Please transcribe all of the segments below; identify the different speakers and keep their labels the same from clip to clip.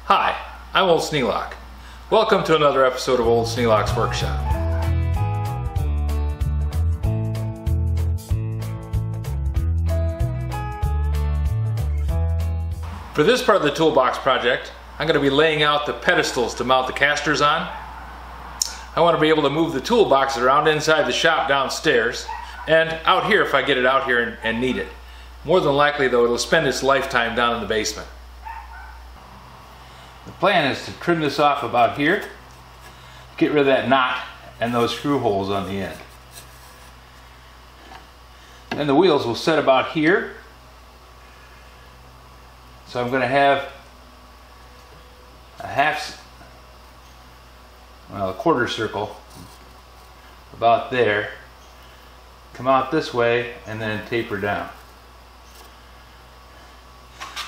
Speaker 1: Hi, I'm Old Sneelock. Welcome to another episode of Old Sneelock's Workshop. For this part of the toolbox project, I'm going to be laying out the pedestals to mount the casters on. I want to be able to move the toolbox around inside the shop downstairs and out here if I get it out here and need it. More than likely though, it'll spend its lifetime down in the basement. The plan is to trim this off about here, get rid of that knot and those screw holes on the end. Then the wheels will set about here. So I'm going to have a quarter circle about there, come out this way and then taper down.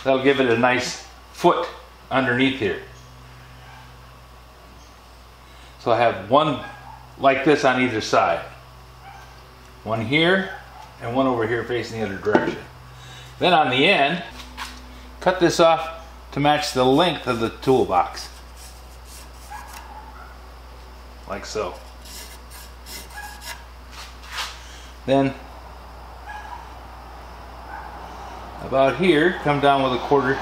Speaker 1: That'll give it a nice foot underneath here. So I have one like this on either side. One here and one over here facing the other direction. Then on the end, cut this off to match the length of the toolbox. Like so. Then about here, come down with a quarter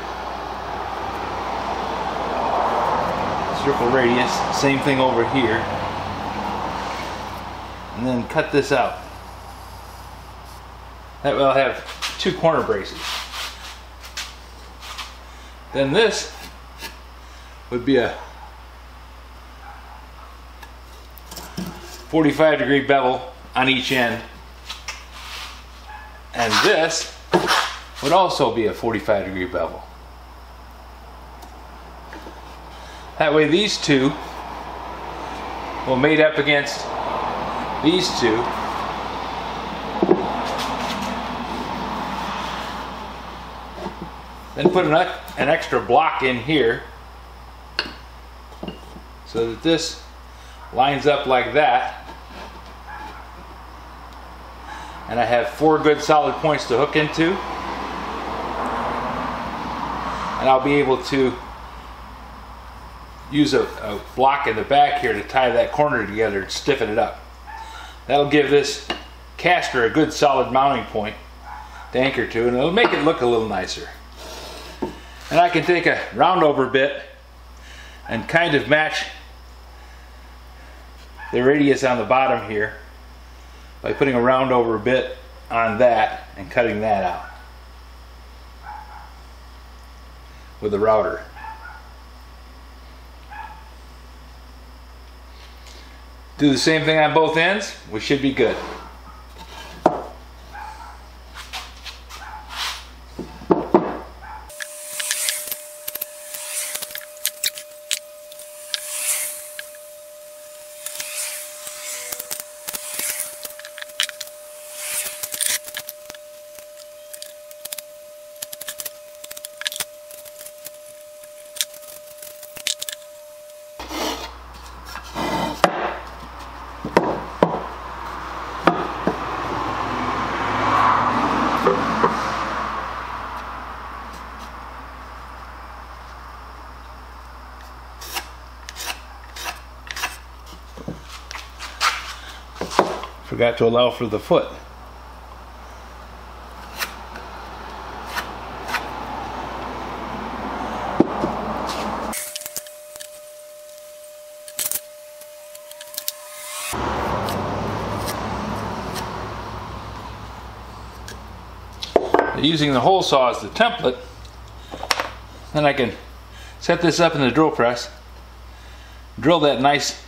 Speaker 1: circle radius, same thing over here, and then cut this out. That way I'll have two corner braces. Then this would be a 45-degree bevel on each end, and this would also be a 45-degree bevel. That way these two will mate up against these two. Then put an extra block in here so that this lines up like that. And I have 4 good solid points to hook into. And I'll be able to use a block in the back here to tie that corner together and stiffen it up. That'll give this caster a good solid mounting point to anchor to, and it'll make it look a little nicer. And I can take a round over bit and kind of match the radius on the bottom here by putting a round over bit on that and cutting that out with a router. Do the same thing on both ends, we should be good. Forgot to allow for the foot. Using the hole saw as the template, then I can set this up in the drill press, drill that nice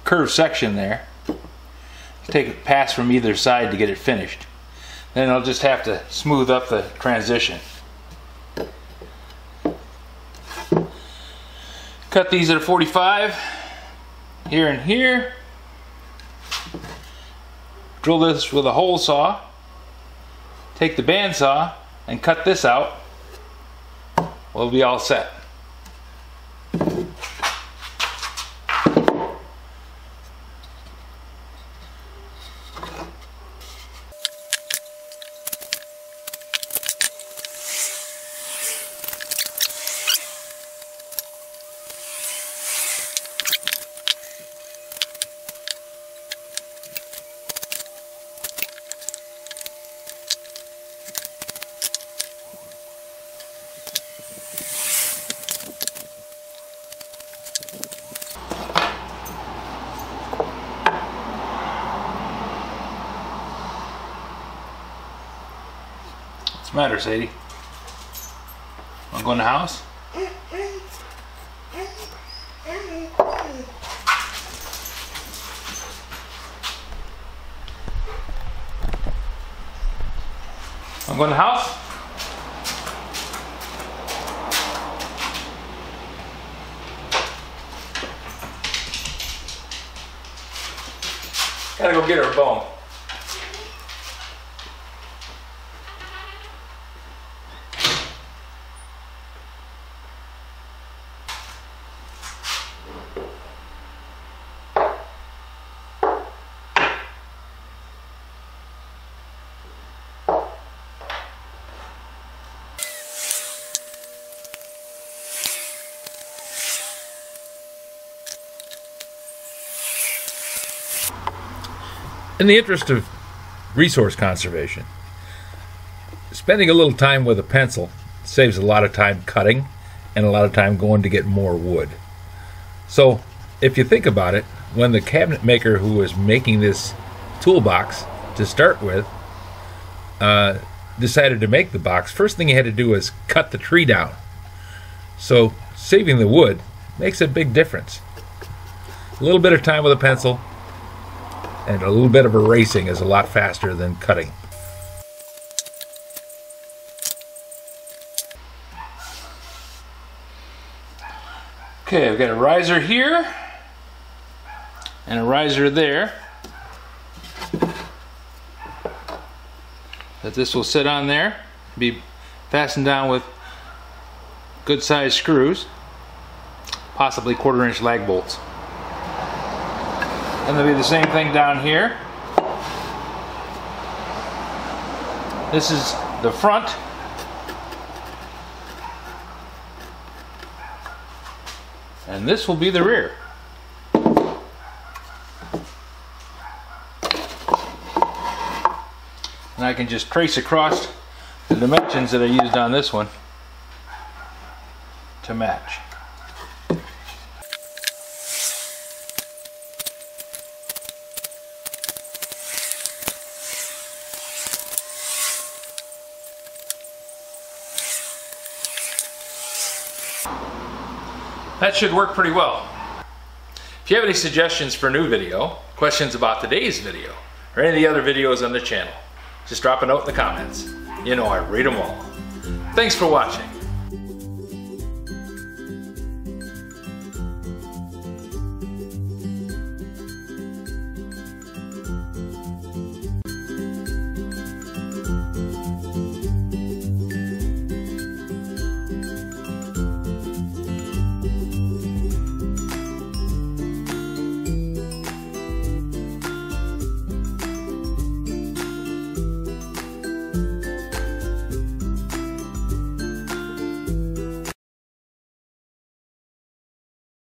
Speaker 1: curved section there, take a pass from either side to get it finished. Then I'll just have to smooth up the transition. Cut these at a 45 here and here. Drill this with a hole saw. Take the bandsaw and cut this out. We'll be all set. the matter, Sadie? Want to go in the house? Want to go in the house? Gotta go get her bone. In the interest of resource conservation, spending a little time with a pencil saves a lot of time cutting and a lot of time going to get more wood. So if you think about it, when the cabinet maker who was making this toolbox to start with decided to make the box, first thing he had to do was cut the tree down. So saving the wood makes a big difference. A little bit of time with a pencil and a little bit of erasing is a lot faster than cutting. Okay, I've got a riser here and a riser there that this will sit on there, be fastened down with good sized screws, possibly 1/4 inch lag bolts. And there'll be the same thing down here. This is the front. And this will be the rear. And I can just trace across the dimensions that I used on this one to match. That should work pretty well. If you have any suggestions for a new video, questions about today's video, or any of the other videos on the channel, just drop a note in the comments. You know I read them all. Thanks for watching.